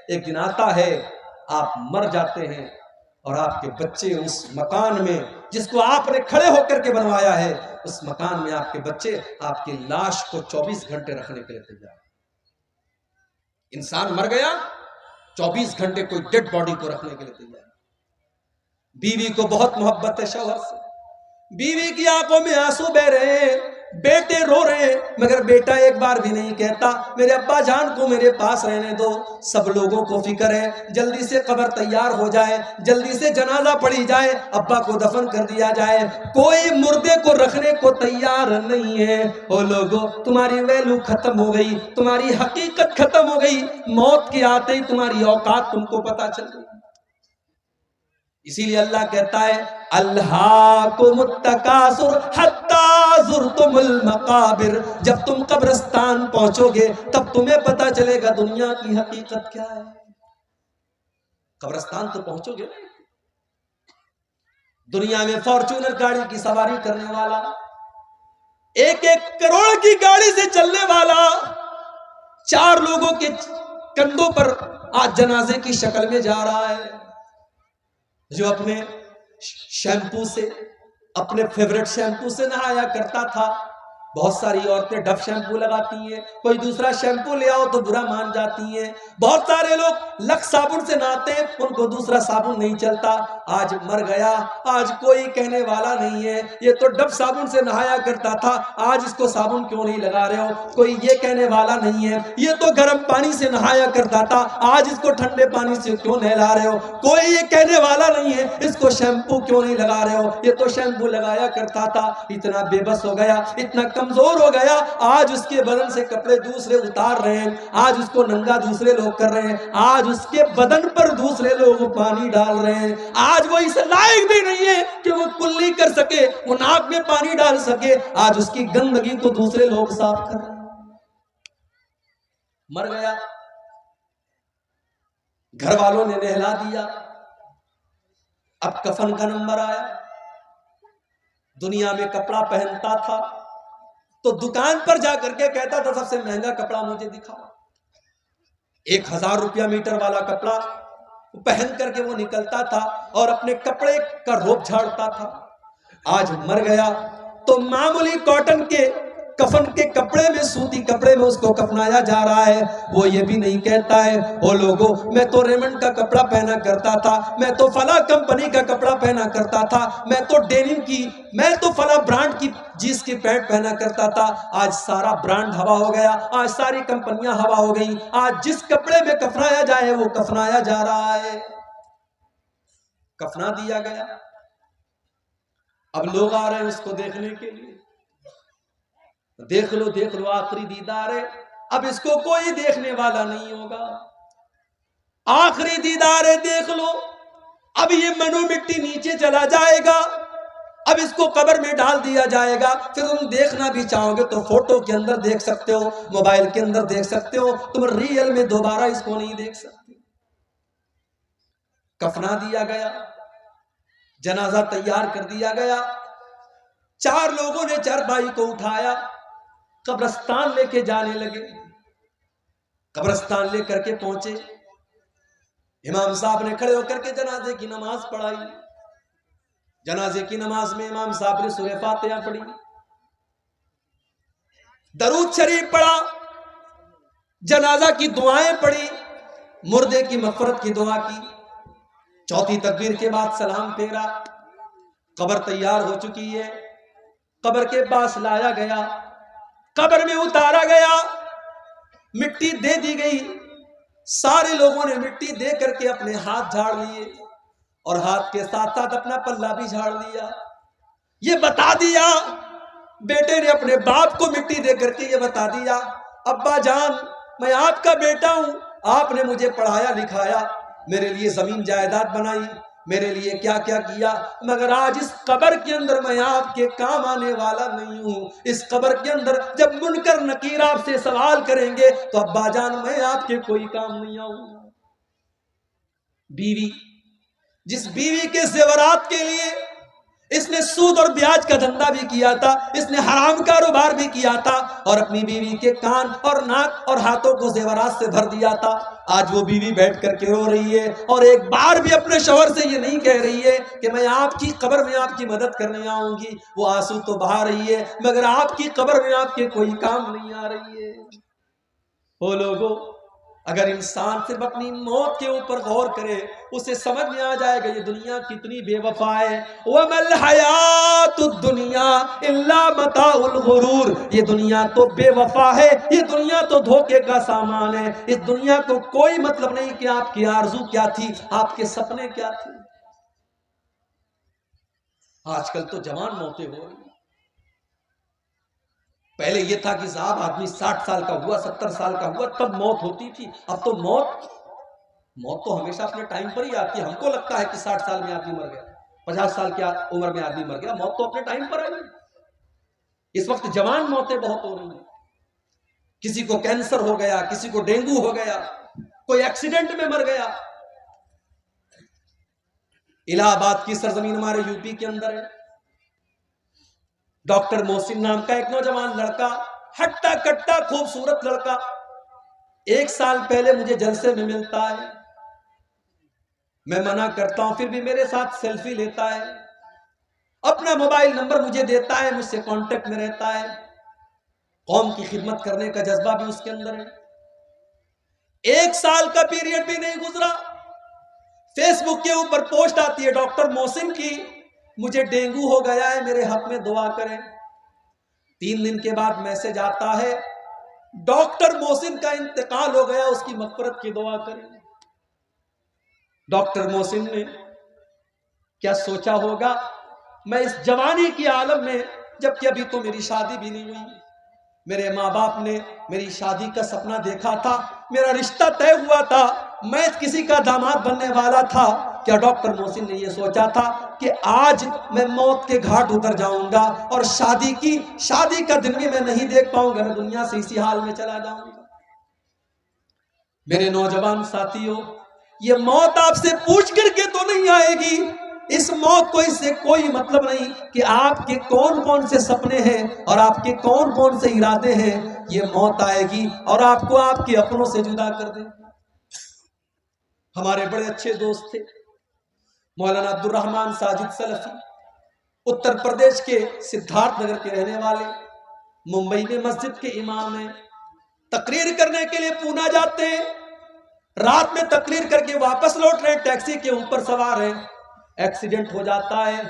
ایک دن آتا ہے آپ مر جاتے ہیں اور آپ کے بچے اس مکان میں جس کو آپ نے کھڑے ہو کر کے بنوایا ہے، اس مکان میں آپ کے بچے آپ کی لاش کو 24 گھنٹے رکھنے کے لیے تیار۔ انسان مر گیا، 24 گھنٹے کوئی ڈیڈ باڈی کو رکھنے کے لیے تیار۔ بیوی کو بہت محبت ہے شوہر سے، بیوی کی آنکھوں میں آنسو بہ رہے ہیں، بیٹے رو رہے ہیں، مگر بیٹا ایک بار بھی نہیں کہتا میرے ابا جان کو میرے پاس رہنے دو۔ سب لوگوں کو فکر ہے جلدی سے قبر تیار ہو جائے، جلدی سے جنازہ پڑھی جائے، ابا کو دفن کر دیا جائے، کوئی مردے کو رکھنے کو تیار نہیں ہے۔ او لوگوں، تمہاری ویلو ختم ہو گئی، تمہاری حقیقت ختم ہو گئی، موت کے آتے ہی تمہاری اوقات تم کو پتا چل گئی۔ اسی لیے اللہ کہتا ہے الہاکم التکاثر حتی زرتم المقابر، جب تم قبرستان پہنچو گے تب تمہیں پتا چلے گا دنیا کی حقیقت کیا ہے۔ قبرستان تو پہنچو گے، دنیا میں فارچونر گاڑی کی سواری کرنے والا، 1-1 کروڑ کی گاڑی سے چلنے والا، 4 لوگوں کے کندھوں پر آج جنازے کی شکل میں جا رہا ہے، جو اپنے شیمپو سے، اپنے فیورٹ شیمپو سے نہایا کرتا تھا۔ بہت ساری عورتیں ڈف شیمپو لگاتی ہیں، کوئی دوسرا شیمپو لے آؤ تو برا مان جاتی ہیں۔ بہت سارے لوگ لکس صابن سے نہاتے ہیں، ان کو دوسرا صابن نہیں چلتا۔ آج مر گیا، آج کوئی کہنے والا نہیں ہے یہ تو ڈف صابن سے نہایا کرتا تھا، آج اس کو صابن کیوں نہیں لگا رہے ہو، کوئی یہ کہنے والا نہیں ہے یہ تو گرم پانی سے نہایا کرتا تھا، آج اس کو ٹھنڈے پانی سے کیوں نہلا رہے ہو، کوئی یہ کہنے والا نہیں ہے اس کو شیمپو کیوں نہیں لگا رہے ہو، یہ تو شیمپو لگایا کرتا تھا۔ اتنا بے بس ہو گیا، اتنا کمزور ہو گیا، آج اس کے بدن سے کپڑے دوسرے اتار رہے ہیں، آج اس کو ننگا دوسرے لوگ کر رہے ہیں، آج اس کے بدن پر دوسرے لوگ پانی ڈال رہے ہیں، آج وہ اس لائق بھی نہیں ہے کہ وہ کلی کر سکے، وہ ناک میں پانی ڈال سکے، آج اس کی گندگی کو دوسرے لوگ صاف کر رہے ہیں۔ مر گیا، گھر والوں نے نہلا دیا، اب کفن کا نمبر آیا۔ دنیا میں کپڑا پہنتا تھا تو دکان پر جا کر کے کہتا تھا سب سے مہنگا کپڑا مجھے دکھاؤ، 1000 روپیہ میٹر والا کپڑا پہن کر کے وہ نکلتا تھا اور اپنے کپڑے کا روپ جھاڑتا تھا۔ آج مر گیا تو معمولی کاٹن کے کفن کے کپڑے میں، سوتی کپڑے میں اس کو کفنایا جا رہا ہے۔ وہ یہ بھی نہیں کہتا ہے او لوگوں میں تو ریمنڈ کا کپڑا پہنا کرتا تھا، میں تو فلاں کمپنی کا کپڑا پہنا کرتا تھا، میں تو ڈینم کی، میں تو فلاں برانڈ کی جینس کی پینٹ پہنا کرتا تھا۔ آج سارا برانڈ ہوا ہو گیا، آج ساری کمپنیاں ہوا ہو گئی، آج جس کپڑے میں کفنایا جائے وہ کفنایا جا رہا ہے۔ کفنا دیا گیا، اب لوگ آ رہے ہیں اس کو دیکھنے کے لیے، دیکھ لو دیکھ لو آخری دیدار ہے، اب اس کو کوئی دیکھنے والا نہیں ہوگا، آخری دیدار ہے، دیکھ لو، اب یہ منو مٹی نیچے چلا جائے گا، اب اس کو قبر میں ڈال دیا جائے گا، پھر تم دیکھنا بھی چاہو گے تو فوٹو کے اندر دیکھ سکتے ہو، موبائل کے اندر دیکھ سکتے ہو، تم ریئل میں دوبارہ اس کو نہیں دیکھ سکتے۔ کفنا دیا گیا، جنازہ تیار کر دیا گیا، 4 لوگوں نے چارپائی کو اٹھایا، قبرستان لے کے جانے لگے۔ قبرستان لے کر کے پہنچے، امام صاحب نے کھڑے ہو کر کے جنازے کی نماز پڑھائی۔ جنازے کی نماز میں امام صاحب نے سورہ فاتحہ پڑھی، درود شریف پڑھا، جنازہ کی دعائیں پڑھی، مردے کی مغفرت کی دعا کی، چوتھی تکبیر کے بعد سلام پھیرا۔ قبر تیار ہو چکی ہے، قبر کے پاس لایا گیا، قبر میں اتارا گیا، مٹی دے دی گئی، سارے لوگوں نے مٹی دے کر کے اپنے ہاتھ جھاڑ لیے اور ہاتھ کے ساتھ ساتھ اپنا پلہ بھی جھاڑ لیا۔ یہ بتا دیا، بیٹے نے اپنے باپ کو مٹی دے کر کے یہ بتا دیا ابا جان میں آپ کا بیٹا ہوں، آپ نے مجھے پڑھایا لکھایا، میرے لیے زمین جائیداد بنائی، میرے لیے کیا کیا کیا، مگر آج اس قبر کے اندر میں آپ کے کام آنے والا نہیں ہوں۔ اس قبر کے اندر جب منکر نکیر آپ سے سوال کریں گے تو ابا جان میں آپ کے کوئی کام نہیں آؤں گا۔ بیوی، جس بیوی کے زیورات کے لیے اس نے سود اور بیاج کا دھندا بھی کیا تھا، اس نے حرام کاروبار بھی کیا تھا، اور اپنی بیوی کے کان اور ناک اور ہاتھوں کو زیورات سے بھر دیا تھا۔ آج وہ بیوی بیٹھ کر کے رو رہی ہے اور ایک بار بھی اپنے شوہر سے یہ نہیں کہہ رہی ہے کہ میں آپ کی قبر میں آپ کی مدد کرنے آؤں گی۔ وہ آنسو تو بہا رہی ہے مگر آپ کی قبر میں آپ کے کوئی کام نہیں آ رہی ہے۔ وہ لوگوں، اگر انسان صرف اپنی موت کے اوپر غور کرے، اسے سمجھ میں آ جائے گا یہ دنیا کتنی بے وفا ہے۔ وَمَا الْحَيَاةُ الدُّنْيَا إِلَّا مَتَاعُ الْغُرُورِ، یہ دنیا تو بے وفا ہے، یہ دنیا تو دھوکے کا سامان ہے۔ اس دنیا کو کوئی مطلب نہیں کہ آپ کی آرزو کیا تھی، آپ کے سپنے کیا تھے۔ آج کل تو جوان موتیں ہو رہی ہیں۔ پہلے یہ تھا کہ صاحب آدمی 60 سال کا ہوا، 70 سال کا ہوا تب موت ہوتی تھی۔ اب تو موت تو ہمیشہ اپنے ٹائم پر ہی آتی ہے۔ ہم کو لگتا ہے کہ 60 سال میں آدمی مر گیا، 50 سال کی عمر میں آدمی مر گیا، موت تو اپنے ٹائم پر آئی۔ اس وقت جوان موتیں بہت ہو رہی ہیں۔ کسی کو کینسر ہو گیا، کسی کو ڈینگو ہو گیا، کوئی ایکسیڈنٹ میں مر گیا۔ الہ آباد کی سرزمین ہمارے یوپی کے اندر ہے، ڈاکٹر محسن نام کا ایک نوجوان لڑکا، ہٹا کٹا خوبصورت لڑکا، 1 سال پہلے مجھے جلسے میں ملتا ہے، میں منع کرتا ہوں پھر بھی میرے ساتھ سیلفی لیتا ہے، اپنا موبائل نمبر مجھے دیتا ہے، مجھ سے کانٹیکٹ میں رہتا ہے، قوم کی خدمت کرنے کا جذبہ بھی اس کے اندر ہے۔ 1 سال کا پیریڈ بھی نہیں گزرا، فیس بک کے اوپر پوسٹ آتی ہے ڈاکٹر محسن کی، مجھے ڈینگو ہو گیا ہے، میرے حق میں دعا کریں۔ 3 دن کے بعد میسج آتا ہے ڈاکٹر محسن کا انتقال ہو گیا، اس کی مغفرت کی دعا کریں۔ ڈاکٹر محسن نے کیا سوچا ہوگا میں اس جوانی کی عالم میں، جبکہ ابھی تو میری شادی بھی نہیں ہوئی، میرے ماں باپ نے میری شادی کا سپنا دیکھا تھا، میرا رشتہ طے ہوا تھا، میں کسی کا داماد بننے والا تھا، کیا ڈاکٹر محسن نے یہ سوچا تھا کہ آج میں موت کے گھاٹ اتر جاؤں گا اور شادی کا دن بھی میں نہیں دیکھ پاؤں گا، میں دنیا سے اسی حال میں چلا جاؤں گا۔ میرے نوجوان ساتھیوں، یہ موت آپ سے پوچھ کر کے تو نہیں آئے گی، اس موت کو اس سے کوئی مطلب نہیں کہ آپ کے کون کون سے سپنے ہیں اور آپ کے کون کون سے ارادے ہیں، یہ موت آئے گی اور آپ کو آپ کے اپنوں سے جدا کر دے۔ ہمارے بڑے اچھے دوست تھے مولانا عبد الرحمن ساجد سلفی، اتر پردیش کے سدھارتھ نگر کے رہنے والے، ممبئی میں مسجد کے امام ہیں، تقریر کرنے کے لیے پونا جاتے ہیں، رات میں تقریر کر کے واپس لوٹ رہے ہیں، ٹیکسی کے اوپر سوار ہیں، ایکسیڈنٹ ہو جاتا ہے،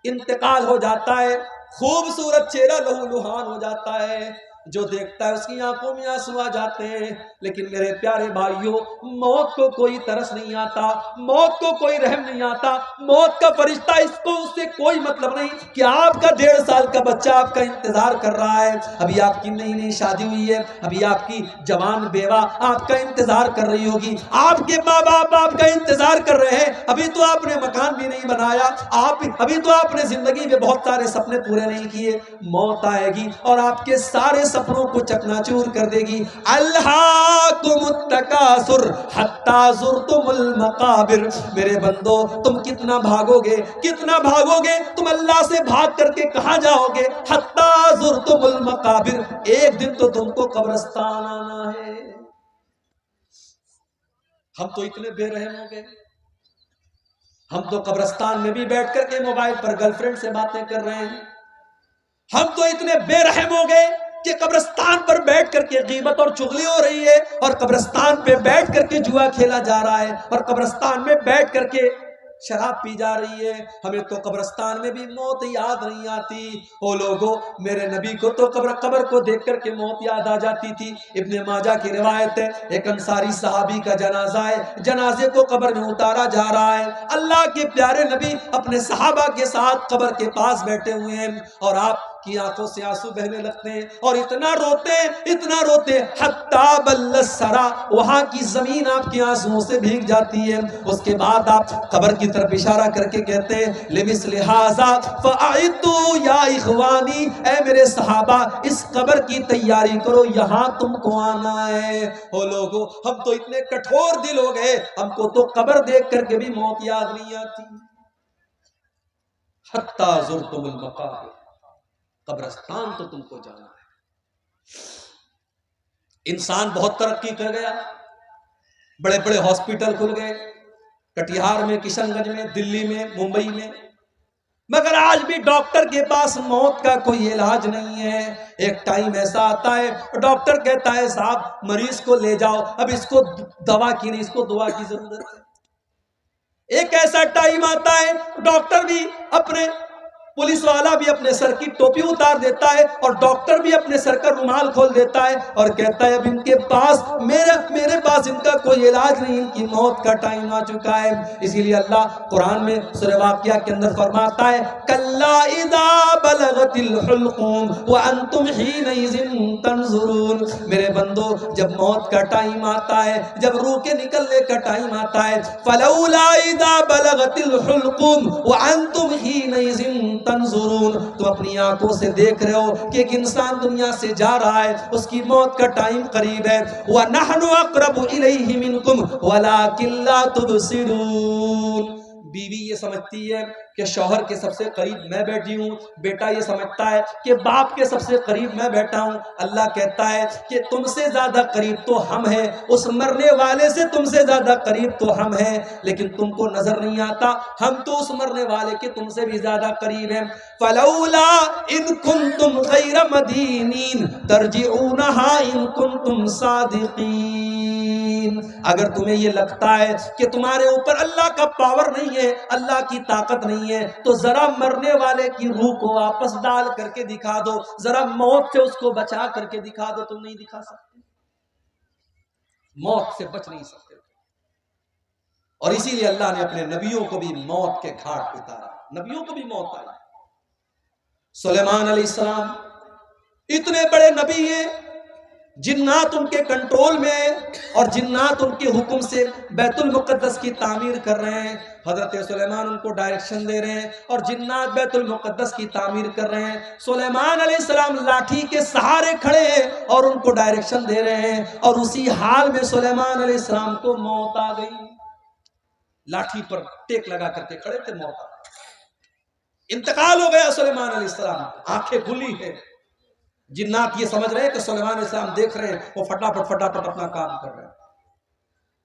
انتقال ہو جاتا ہے، خوبصورت چہرہ لہو لہان ہو جاتا ہے، جو دیکھتا ہے اس کی آنکھوں میں آنسو آ جاتے ہیں۔ لیکن میرے پیارے بھائیوں، موت کو کوئی ترس نہیں آتا، موت کو کوئی رحم نہیں آتا، موت کا فرشتہ اس سے کوئی مطلب نہیں کہ آپ کا 1.5 سال کا بچہ آپ کا انتظار کر رہا ہے، ابھی آپ کی نئی شادی ہوئی ہے، ابھی آپ کی جوان بیوہ آپ کا انتظار کر رہی ہوگی، آپ کے ماں باپ آپ کا انتظار کر رہے ہیں، ابھی تو آپ نے مکان بھی نہیں بنایا، ابھی تو آپ نے زندگی میں بہت سارے سپنے پورے نہیں کیے، موت آئے گی اور آپ کے سارے سپنوں کو چکناچور کر دے گی۔ الہاکم التکاثر حتی زرتم المقابر، میرے بندو تم کتنا بھاگو گے تم اللہ سے بھاگ کر کے کہاں جاؤ گے؟ حتی زرتم المقابر، ایک دن تو تم کو قبرستان آنا ہے۔ ہم تو اتنے بے رحم ہو گئے، ہم تو قبرستان میں بھی بیٹھ کر کے موبائل پر گرل فرینڈ سے باتیں کر رہے ہیں، ہم تو اتنے بے رحم ہو گئے کہ قبرستان پر بیٹھ کر کے غیبت اور چغلی ہو رہی ہے، اور قبرستان پہ بیٹھ کر کے جوا کھیلا جا رہا ہے، اور قبرستان میں بیٹھ کر کے شراب پی جا رہی ہے۔ ہمیں تو قبرستان میں بھی موت یاد نہیں آتی۔ او لوگو، میرے نبی کو تو قبر کو دیکھ کر کے موت یاد آ جاتی تھی۔ ابن ماجہ کی روایت ہے، ایک انصاری صحابی کا جنازہ ہے، جنازے کو قبر میں اتارا جا رہا ہے، اللہ کے پیارے نبی اپنے صحابہ کے ساتھ قبر کے پاس بیٹھے ہوئے ہیں، اور آپ کی آنکھوں سے آنسو بہنے لگتے ہیں، اور اتنا روتے حتی بل الثری، وہاں کی زمین آپ کے آنسوؤں سے بھیگ جاتی ہے۔ اس کے بعد آپ قبر کی طرف اشارہ کر کے کہتے ہیں لمثل ھذا فاعدوا یا اخوانی، اے میرے صحابہ اس قبر کی تیاری کرو، یہاں تم کو آنا ہے۔ او لوگو، ہم تو اتنے کٹھور دل ہو گئے، ہم کو تو قبر دیکھ کر کے بھی موت یاد نہیں آتی۔ حتی زرتم المقابر، قبرستان تو تم کو جانا ہے۔ انسان بہت ترقی کر گیا، بڑے بڑے ہاسپٹل کھل گئے، کٹیہار میں، کشن گنج میں، دلی میں، ممبئی میں، مگر آج بھی ڈاکٹر کے پاس موت کا کوئی علاج نہیں ہے۔ ایک ٹائم ایسا آتا ہے ڈاکٹر کہتا ہے صاحب مریض کو لے جاؤ، اب اس کو دوا کی نہیں، اس کو دعا کی ضرورت ہے۔ ایک ایسا ٹائم آتا ہے ڈاکٹر بھی اپنے، پولیس والا بھی اپنے سر کی ٹوپی اتار دیتا ہے اور ڈاکٹر بھی اپنے سر کا رومال کھول دیتا ہے اور کہتا ہے اب ان کے پاس میرے پاس ان کا کوئی علاج نہیں، ان کی موت کا ٹائم آ چکا ہے۔ اسی لیے اللہ قرآن میں سورہ واقعہ کے اندر فرماتا ہے کلا اذا بلغت الحلقوم وانتم حینئذ تنظرون، میرے بندو جب موت کا ٹائم آتا ہے، جب روح کے نکلنے کا ٹائم آتا ہے، فلولا اذا بلغت الحلقوم وانتم حینئذ تنظرون، تم اپنی آنکھوں سے دیکھ رہے ہو کہ ایک انسان دنیا سے جا رہا ہے، اس کی موت کا ٹائم قریب ہے، وَنَحْنُ أَقْرَبُ إِلَيْهِ مِنْكُمْ وَلَكِنْ لَا تُبْصِرُونَ۔ بیوی یہ سمجھتی ہے کہ شوہر کے سب سے قریب میں بیٹھی ہوں، بیٹا یہ سمجھتا ہے کہ باپ کے سب سے قریب میں بیٹھا ہوں۔ اللہ کہتا ہے کہ تم سے زیادہ قریب تو ہم ہیں، اس مرنے والے سے تم سے زیادہ قریب تو ہم ہیں، لیکن تم کو نظر نہیں آتا، ہم تو اس مرنے والے کے تم سے بھی زیادہ قریب ہیں۔ فَلَوْلَا إِن كُنتُمْ غَيْرَ مَدِينِينَ تَرْجِعُونَهَا إِن كُنتُمْ صَادِقِينَ، اگر تمہیں یہ لگتا ہے کہ تمہارے اوپر اللہ کا پاور نہیں ہے، اللہ کی طاقت نہیں ہے، تو ذرا مرنے والے کی روح کو واپس ڈال کر کے دکھا دو، ذرا موت سے اس کو بچا کر کے دکھا دو۔ تم نہیں دکھا سکتے، موت سے بچ نہیں سکتے، اور اسی لیے اللہ نے اپنے نبیوں کو بھی موت کے گھاٹ اتارا، نبیوں کو بھی موت آئی۔ سلیمان علیہ السلام اتنے بڑے نبی ہیں، جنات ان کے کنٹرول میں ہیں اور جنات ان کے حکم سے بیت المقدس کی تعمیر کر رہے ہیں۔ حضرت سلیمان ان کو ڈائریکشن دے رہے ہیں اور جنات بیت المقدس کی تعمیر کر رہے ہیں۔ سلیمان علیہ السلام لاٹھی کے سہارے کھڑے ہیں اور ان کو ڈائریکشن دے رہے ہیں، اور اسی حال میں سلیمان علیہ السلام کو موت آ گئی، لاٹھی پر ٹیک لگا کر کے کھڑے تھے، موت آ گئی، انتقال ہو گیا سلیمان علیہ السلام، آنکھیں کھلی ہیں۔ جنات یہ سمجھ رہے ہیں کہ سلیمان علیہ السلام دیکھ رہے ہیں، وہ فٹافٹ اپنا کام کر رہے ہیں۔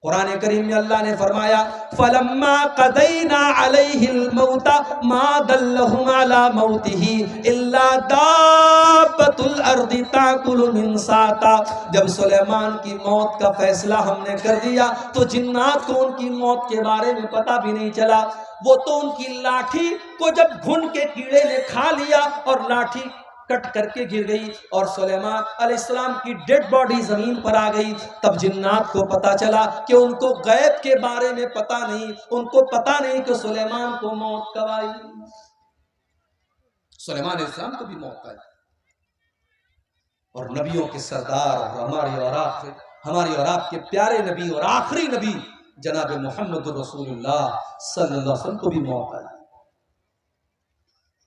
قرآن کریم میں اللہ نے فرمایا فَلَمَّا قَضَيْنَا عَلَيْهِ الْمَوْتَ مَا دَلَّهُمْ عَلَى مَوْتِهِ إِلَّا دَابَّةُ الْأَرْضِ تَأْكُلُ مِنْ سَأْتَهُ، جب سلیمان کی موت کا فیصلہ ہم نے کر دیا تو جنات کو ان کی موت کے بارے میں پتہ بھی نہیں چلا، وہ تو ان کی لاٹھی کو جب گھن کے کیڑے نے کھا لیا اور لاٹھی کٹ کر کے گر گئی اور سلیمان علیہ السلام کی ڈیڈ باڈی زمین پر آ گئی، تب جنات کو پتا چلا کہ ان کو غیب کے بارے میں پتا نہیں، ان کو پتا نہیں کہ سلیمان کو موت کب آئی۔ سلیمان علیہ السلام کو بھی موت آئی، اور نبیوں کے سردار ہماری اور آپ کے پیارے نبی اور آخری نبی جناب محمد رسول اللہ صلی اللہ علیہ وسلم کو بھی موت آئی۔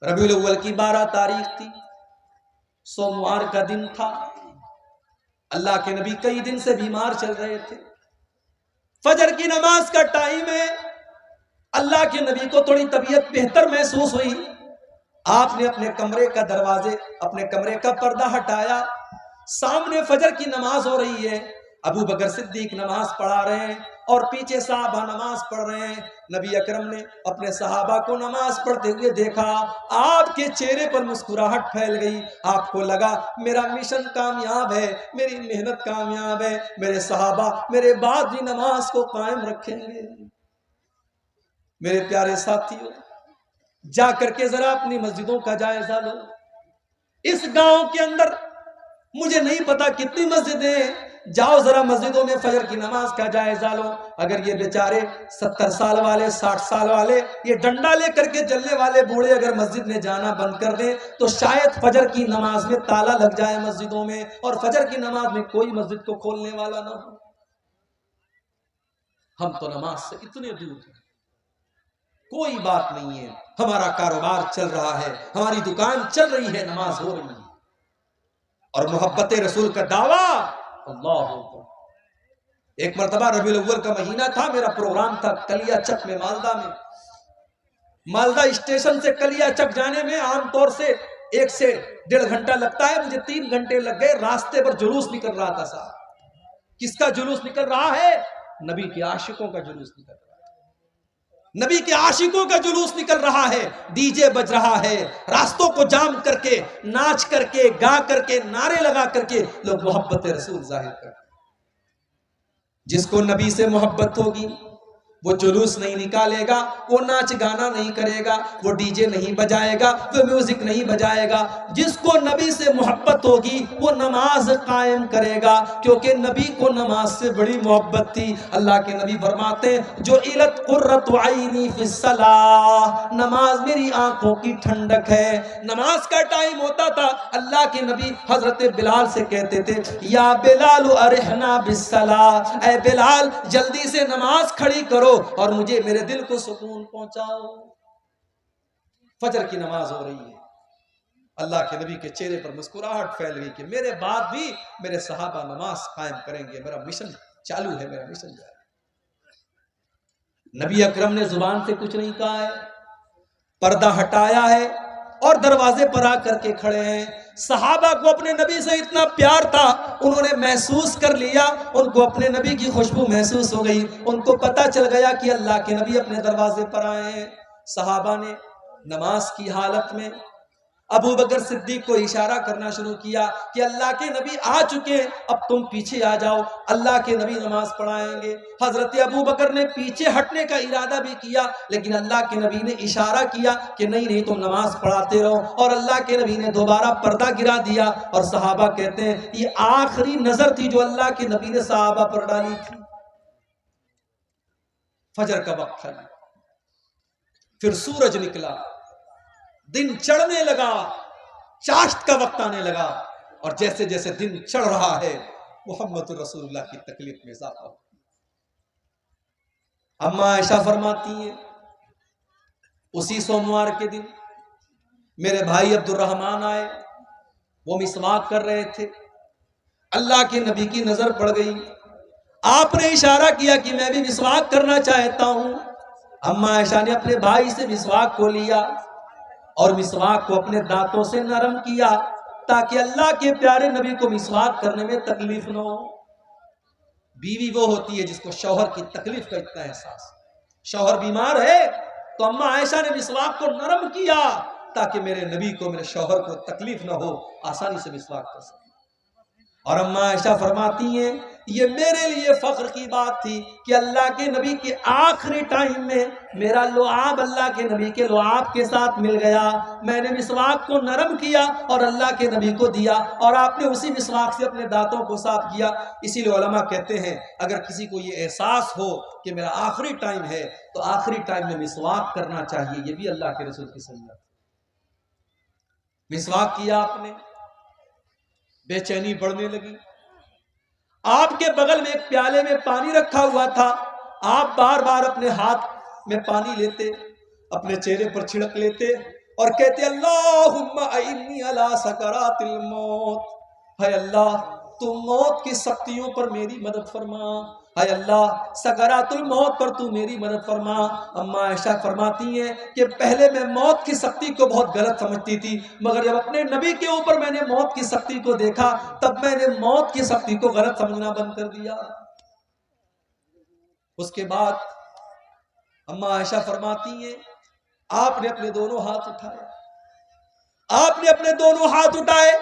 ربیع الاول کی 12 تاریخ تھی، سوموار کا دن تھا، اللہ کے نبی کئی دن سے بیمار چل رہے تھے، فجر کی نماز کا ٹائم ہے، اللہ کے نبی کو تھوڑی طبیعت بہتر محسوس ہوئی، آپ نے اپنے کمرے کا پردہ ہٹایا، سامنے فجر کی نماز ہو رہی ہے، ابو بکر صدیق نماز پڑھا رہے ہیں اور پیچھے صحابہ نماز پڑھ رہے ہیں۔ نبی اکرم نے اپنے صحابہ کو نماز پڑھتے ہوئے دیکھا، آپ کے چہرے پر مسکراہٹ پھیل گئی، آپ کو لگا میرا مشن کامیاب ہے، میری محنت کامیاب ہے، میرے صحابہ میرے بعد بھی نماز کو قائم رکھیں گے۔ میرے پیارے ساتھیوں، جا کر کے ذرا اپنی مسجدوں کا جائزہ لو، اس گاؤں کے اندر مجھے نہیں پتا کتنی مسجدیں ہیں، جاؤ ذرا مسجدوں میں فجر کی نماز کا جائزہ لو۔ اگر یہ بیچارے 70 سال والے 60 سال والے یہ ڈنڈا لے کر کے چلنے والے بوڑھے اگر مسجد میں جانا بند کر دیں تو شاید فجر کی نماز میں تالا لگ جائے مسجدوں میں، اور فجر کی نماز میں کوئی مسجد کو کھولنے والا نہ ہو۔ ہم تو نماز سے اتنے دور ہیں، کوئی بات نہیں ہے، ہمارا کاروبار چل رہا ہے، ہماری دکان چل رہی ہے، نماز ہو رہی ہے، اور محبت رسول کا دعویٰ۔ اللہ اکبر۔ ایک مرتبہ ربیع الاول کا مہینہ تھا، میرا پروگرام تھا کلیا چک میں، مالدہ میں، مالدہ اسٹیشن سے کلیا چک جانے میں عام طور سے 1 سے 1.5 گھنٹہ لگتا ہے، مجھے 3 گھنٹے لگ گئے. راستے پر جلوس نکل رہا تھا صاحب. کس کا جلوس نکل رہا ہے؟ نبی کے عاشقوں کا جلوس نکل رہا ہے. نبی کے عاشقوں کا جلوس نکل رہا ہے. ڈی جے بج رہا ہے، راستوں کو جام کر کے، ناچ کر کے، گا کر کے، نعرے لگا کر کے لوگ محبت رسول ظاہر کرتے. جس کو نبی سے محبت ہوگی وہ جلوس نہیں نکالے گا، وہ ناچ گانا نہیں کرے گا، وہ ڈی جے نہیں بجائے گا، وہ میوزک نہیں بجائے گا. جس کو نبی سے محبت ہوگی وہ نماز قائم کرے گا، کیونکہ نبی کو نماز سے بڑی محبت تھی. اللہ کے نبی فرماتے ہیں جو علت قرۃ عینی فی الصلاۃ، نماز میری آنکھوں کی ٹھنڈک ہے. نماز کا ٹائم ہوتا تھا، اللہ کے نبی حضرت بلال سے کہتے تھے یا بلال ارحنا بالصلاۃ، اے بلال جلدی سے نماز کھڑی کرو اور مجھے میرے دل کو سکون پہنچاؤ. فجر کی نماز ہو رہی ہے، اللہ کے نبی کے چہرے پر مسکراہٹ پھیل گئی کہ میرے بعد بھی میرے صحابہ نماز قائم کریں گے، میرا مشن چالو ہے، میرا مشن جاری ہے. نبی اکرم نے زبان سے کچھ نہیں کہا ہے، پردہ ہٹایا ہے اور دروازے پر آ کر کے کھڑے ہیں. صحابہ کو اپنے نبی سے اتنا پیار تھا، انہوں نے محسوس کر لیا، ان کو اپنے نبی کی خوشبو محسوس ہو گئی، ان کو پتا چل گیا کہ اللہ کے نبی اپنے دروازے پر آئے ہیں. صحابہ نے نماز کی حالت میں ابو بکر صدیق کو اشارہ کرنا شروع کیا کہ اللہ کے نبی آ چکے ہیں، اب تم پیچھے آ جاؤ، اللہ کے نبی نماز پڑھائیں گے. حضرت ابو بکر نے پیچھے ہٹنے کا ارادہ بھی کیا، لیکن اللہ کے نبی نے اشارہ کیا کہ نہیں تم نماز پڑھاتے رہو، اور اللہ کے نبی نے دوبارہ پردہ گرا دیا. اور صحابہ کہتے ہیں یہ آخری نظر تھی جو اللہ کے نبی نے صحابہ پر ڈالی تھی. فجر کا وقت تھا، پھر سورج نکلا، دن چڑھنے لگا، چاشت کا وقت آنے لگا، اور جیسے جیسے دن چڑھ رہا ہے محمد رسول اللہ کی تکلیف میں اضافہ ہو. اما عائشہ فرماتی ہیں اسی سوموار کے دن میرے بھائی عبد الرحمن آئے، وہ مسواک کر رہے تھے، اللہ کے نبی کی نظر پڑ گئی، آپ نے اشارہ کیا کہ میں بھی مسواک کرنا چاہتا ہوں. اما عائشہ نے اپنے بھائی سے مسواک کو لیا اور مسواک کو اپنے دانتوں سے نرم کیا تاکہ اللہ کے پیارے نبی کو مسواک کرنے میں تکلیف نہ ہو. بیوی وہ ہوتی ہے جس کو شوہر کی تکلیف کا اتنا احساس، شوہر بیمار ہے تو اما عائشہ نے مسواک کو نرم کیا تاکہ میرے نبی کو، میرے شوہر کو تکلیف نہ ہو، آسانی سے مسواک کر سکے. اور اما عائشہ فرماتی ہیں یہ میرے لیے فخر کی بات تھی کہ اللہ کے نبی کے آخری ٹائم میں میرا لعاب اللہ کے نبی کے لعاب کے ساتھ مل گیا. میں نے مسواک کو نرم کیا اور اللہ کے نبی کو دیا، اور آپ نے اسی مسواک سے اپنے دانتوں کو صاف کیا. اسی لیے علماء کہتے ہیں اگر کسی کو یہ احساس ہو کہ میرا آخری ٹائم ہے تو آخری ٹائم میں مسواک کرنا چاہیے. یہ بھی اللہ کے رسول کی سنت. مسواک کیا آپ نے، بے چینی بڑھنے لگی. آپ کے بغل میں ایک پیالے میں پانی رکھا ہوا تھا، آپ بار بار اپنے ہاتھ میں پانی لیتے، اپنے چہرے پر چھڑک لیتے اور کہتے اللہم اعنی علی سکرات الموت، اے اللہ تو موت کی سختیوں پر میری مدد فرما، اے اللہ سکرات الموت پر تو میری مدد فرما. اما عائشہ فرماتی ہیں کہ پہلے میں موت کی سختی کو بہت غلط سمجھتی تھی، مگر جب اپنے نبی کے اوپر میں نے موت کی سختی کو دیکھا تب میں نے موت کی سختی کو غلط سمجھنا بند کر دیا. اس کے بعد اما عائشہ فرماتی ہیں آپ نے اپنے دونوں ہاتھ اٹھائے، آپ نے اپنے دونوں ہاتھ اٹھائے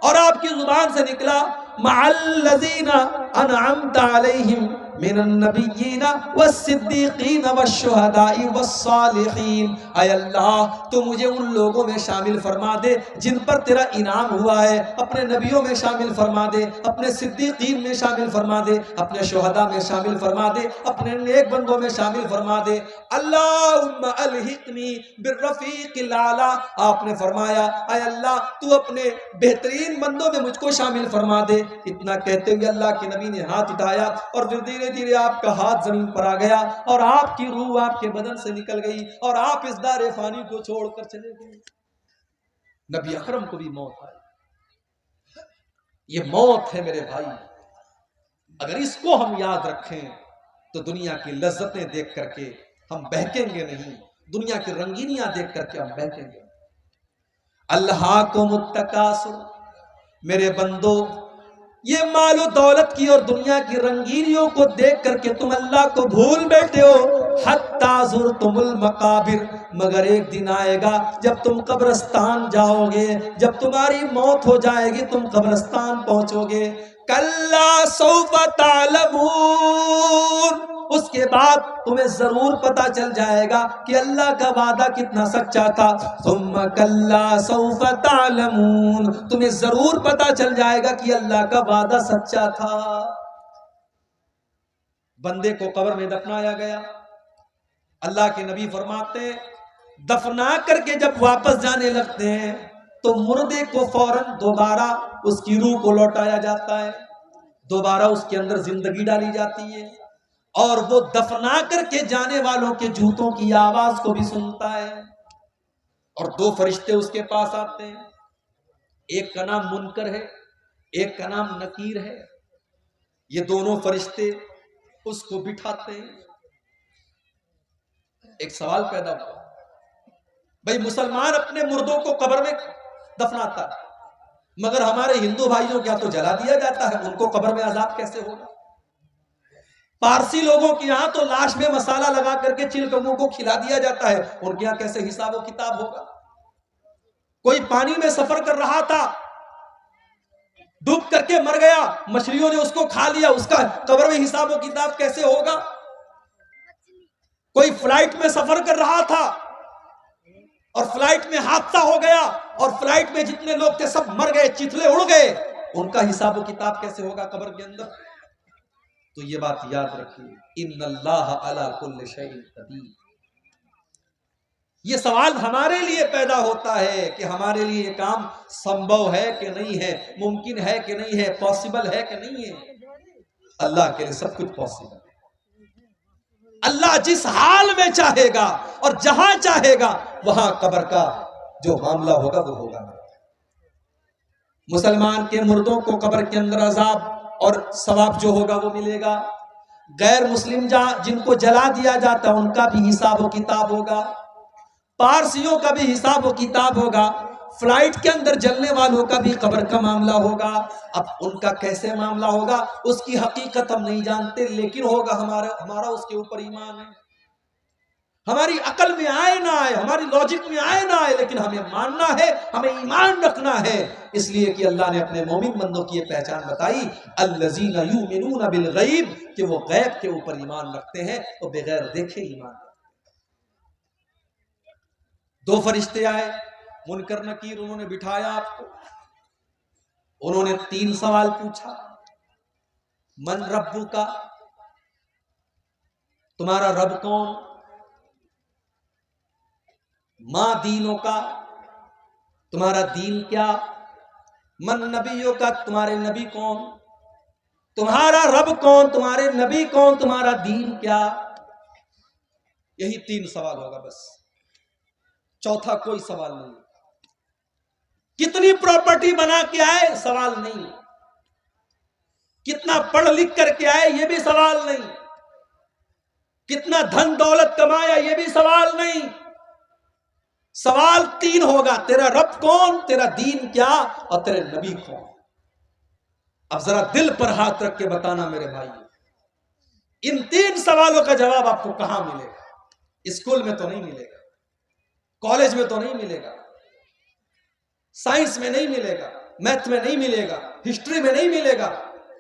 اور آپ کی زبان سے نکلا مع الذین انعمت علیہم من النبیین والصدیقین والشہداء والصالحین. اے اللہ تو مجھے ان لوگوں میں شامل فرما دے جن پر تیرا انعام ہوا ہے، اپنے نبیوں میں شامل فرما دے، اپنے صدیقین میں شامل فرما دے، اپنے شہداء میں شامل فرما دے، اپنے نیک بندوں میں شامل فرما دے. اللہم الحقنی بالرفیق الاعلی. آپ نے فرمایا اے اللہ تو اپنے بہترین بندوں میں مجھ کو شامل فرما دے. اتنا کہتے ہوئے اللہ کے نبی نے ہاتھ اٹھایا اور پھر دھیرے دھیرے آپ کا ہاتھ زمین پر آ گیا اور آپ کی روح آپ کے بدن سے نکل گئی اور آپ اس دار فانی کو چھوڑ کر چلے گئے. نبی اکرم کو بھی موت آئی. یہ موت ہے میرے بھائی، اگر اس کو ہم یاد رکھیں تو دنیا کی لذتیں دیکھ کر کے ہم بہکیں گے نہیں، دنیا کی رنگینیاں دیکھ کر کے ہم بیٹھیں گے. الہاکم التکاثر، میرے بندو یہ مال و دولت کی اور دنیا کی رنگینیوں کو دیکھ کر کے تم اللہ کو بھول بیٹھے ہو. حتی زرتم المقابر، مگر ایک دن آئے گا جب تم قبرستان جاؤ گے، جب تمہاری موت ہو جائے گی تم قبرستان پہنچو گے. کلا سوف تعلمون، اس کے بعد تمہیں ضرور پتا چل جائے گا کہ اللہ کا وعدہ کتنا سچا تھا. ثم کلا سوف تعلمون، تمہیں ضرور پتا چل جائے گا کہ اللہ کا وعدہ سچا تھا. بندے کو قبر میں دفنایا گیا. اللہ کے نبی فرماتے ہیں دفنا کر کے جب واپس جانے لگتے ہیں تو مردے کو فوراً دوبارہ اس کی روح کو لوٹایا جاتا ہے، دوبارہ اس کے اندر زندگی ڈالی جاتی ہے، اور وہ دفنا کر کے جانے والوں کے جوتوں کی آواز کو بھی سنتا ہے. اور دو فرشتے اس کے پاس آتے ہیں، ایک کا نام منکر ہے، ایک کا نام نکیر ہے. یہ دونوں فرشتے اس کو بٹھاتے ہیں. ایک سوال پیدا ہوا، بھئی مسلمان اپنے مردوں کو قبر میں دفناتا ہے، مگر ہمارے ہندو بھائیوں کیا تو جلا دیا جاتا ہے، ان کو قبر میں عذاب کیسے ہوگا؟ پارسی لوگوں کے یہاں تو لاش میں مسالہ لگا کر کے چلکموں کو کھلا دیا جاتا ہے، ان کے یہاں کیسے حساب و کتاب ہوگا؟ کوئی پانی میں سفر کر رہا تھا، ڈوب کر کے مر گیا، مچھلیوں نے اس کو کھا لیا، اس کا قبر میں حساب و کتاب کیسے ہوگا؟ کوئی فلائٹ میں سفر کر رہا تھا اور فلائٹ میں حادثہ ہو گیا اور فلائٹ میں جتنے لوگ تھے سب مر گئے، چتلے اڑ گئے، ان کا حساب و کتاب کیسے ہوگا قبر کے اندر؟ تو یہ بات یاد رکھیے، ان اللہ علی کل شیء قدیر. یہ سوال ہمارے لیے پیدا ہوتا ہے کہ ہمارے لیے یہ کام سمبھو ہے کہ نہیں ہے، ممکن ہے کہ نہیں ہے، پاسبل ہے کہ نہیں ہے. اللہ کے لیے سب کچھ پاسبل ہے. اللہ جس حال میں چاہے گا اور جہاں چاہے گا وہاں قبر کا جو معاملہ ہوگا وہ ہوگا. مسلمان کے مردوں کو قبر کے اندر عذاب اور ثواب جو ہوگا وہ ملے گا. غیر مسلم جن کو جلا دیا جاتا ان کا بھی حساب و کتاب ہوگا، پارسیوں کا بھی حساب و کتاب ہوگا، فلائٹ کے اندر جلنے والوں کا بھی قبر کا معاملہ ہوگا. اب ان کا کیسے معاملہ ہوگا اس کی حقیقت ہم نہیں جانتے، لیکن ہوگا، ہمارا اس کے اوپر ایمان ہے. ہماری عقل میں آئے نہ آئے، ہماری لاجک میں آئے نہ آئے، لیکن ہمیں ماننا ہے، ہمیں ایمان رکھنا ہے. اس لیے کہ اللہ نے اپنے مومن بندوں کی یہ پہچان بتائی، الذین یؤمنون بالغیب، کہ وہ غیب کے اوپر ایمان رکھتے ہیں اور بغیر دیکھے ایمان رکھتے ہیں. دو فرشتے آئے، منکر نکیر، انہوں نے بٹھایا آپ کو. انہوں نے 3 سوال پوچھا. من ربک، تمہارا رب کون؟ ماں دینوں کا، تمہارا دین کیا؟ من نبیوں کا، تمہارے نبی کون؟ تمہارا رب کون، تمہارے نبی کون، تمہارا دین کیا؟ یہی 3 سوال ہوگا بس، چوتھا کوئی سوال نہیں. کتنی پراپرٹی بنا کے آئے سوال نہیں، کتنا پڑھ لکھ کر کے آئے یہ بھی سوال نہیں، کتنا دھن دولت کمایا یہ بھی سوال نہیں. سوال 3 ہوگا، تیرا رب کون، تیرا دین کیا، اور تیرے نبی کون. اب ذرا دل پر ہاتھ رکھ کے بتانا میرے بھائی، ان 3 سوالوں کا جواب آپ کو کہاں ملے گا؟ اسکول میں تو نہیں ملے گا، کالج میں تو نہیں ملے گا، سائنس میں نہیں ملے گا، میتھ میں نہیں ملے گا، ہسٹری میں نہیں ملے گا،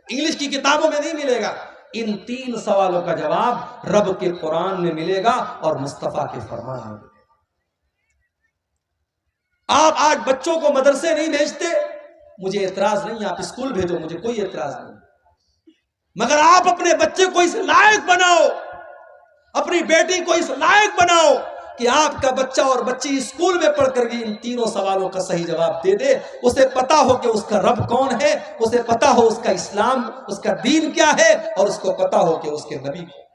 انگلش کی کتابوں میں نہیں ملے گا. ان 3 سوالوں کا جواب رب کے قرآن میں ملے گا اور مصطفیٰ کے فرمان میں ملے گا. آپ آج بچوں کو مدرسے نہیں بھیجتے، مجھے اعتراض نہیں، آپ اسکول بھیجو، مجھے کوئی اعتراض نہیں، مگر آپ اپنے بچے کو اس لائق بناؤ، اپنی بیٹی کو اس لائق بناؤ کہ آپ کا بچہ اور بچی اسکول میں پڑھ کر بھی ان 3 سوالوں کا صحیح جواب دے دے. اسے پتا ہو کہ اس کا رب کون ہے، اسے پتا ہو اس کا اسلام، اس کا دین کیا ہے، اور اس کو پتا ہو کہ اس کے نبی کون.